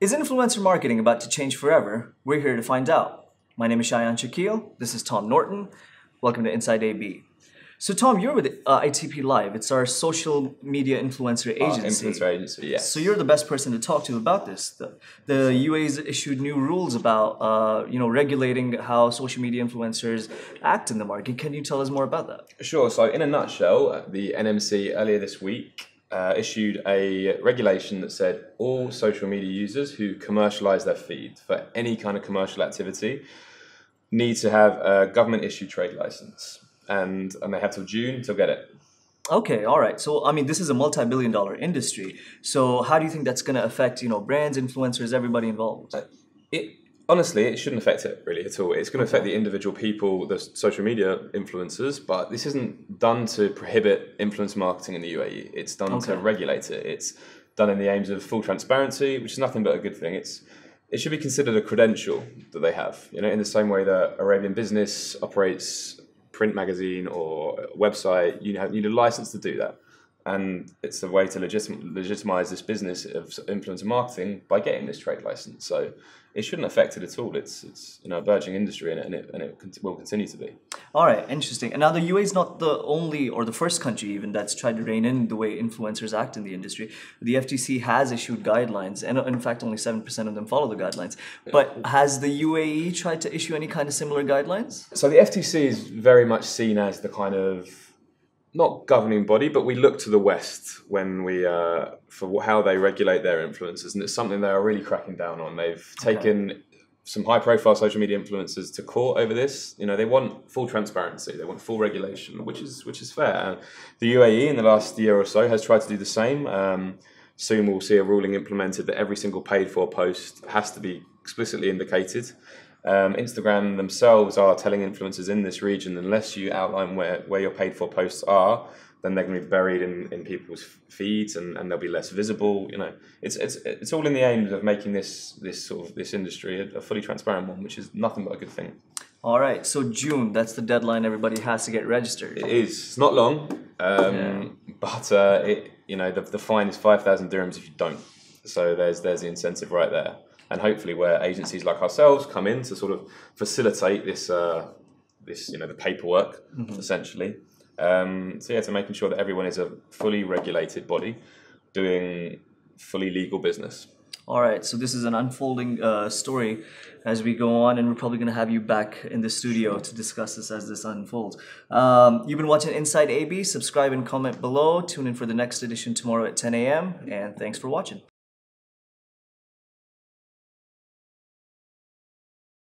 Is influencer marketing about to change forever? We're here to find out. My name is Shayan Shakil. This is Tom Norton. Welcome to Inside AB. So Tom, you're with ITP Live. It's our social media influencer agency. Influencer agency, yes. So you're the best person to talk to about this. The UAE's issued new rules about regulating how social media influencers act in the market. Can you tell us more about that? Sure. So in a nutshell, the NMC earlier this week issued a regulation that said all social media users who commercialize their feed for any kind of commercial activity need to have a government-issued trade license. And they have till June to get it. Okay, all right. So, I mean, this is a multi-billion-dollar industry. So, how do you think that's going to affect, brands, influencers, everybody involved? Honestly, it shouldn't affect it really at all. It's going to affect the individual people, the social media influencers, but this isn't done to prohibit influence marketing in the UAE. It's done to regulate it. It's done in the aims of full transparency, which is nothing but a good thing. It should be considered a credential that they have, in the same way that Arabian business operates print magazine or website. You need a license to do that, and it's a way to legitimize this business of influencer marketing by getting this trade license. So it shouldn't affect it at all. It's a burgeoning industry, and it will continue to be. All right, interesting. And now the UAE is not the only or the first country even that's tried to rein in the way influencers act in the industry. The FTC has issued guidelines, and in fact only 7% of them follow the guidelines. But has the UAE tried to issue any kind of similar guidelines? So the FTC is very much seen as the kind of, not governing body, but we look to the West when we for how they regulate their influencers, and it's something they are really cracking down on. They've taken some high-profile social media influencers to court over this. They want full transparency, they want full regulation, which is fair. The UAE in the last year or so has tried to do the same. Soon we'll see a ruling implemented that every single paid-for post has to be explicitly indicated. Instagram themselves are telling influencers in this region, unless you outline where your paid for posts are, then they're going to be buried in people's feeds, and they'll be less visible. It's all in the aims of making this industry a fully transparent one, which is nothing but a good thing. All right, so June, that's the dedeadline. Everybody has to get registered. It is. It's not long, but the fine is 5,000 dirhams if you don't. So there's the incentive right there. And hopefully, where agencies like ourselves come in to sort of facilitate the paperwork, essentially. To making sure that everyone is a fully regulated body doing fully legal business. All right, so this is an unfolding story as we go on, and we're probably going to have you back in the studio to discuss this as this unfolds. You've been watching Inside AB. Subscribe and comment below. Tune in for the next edition tomorrow at 10 a.m. And thanks for watching.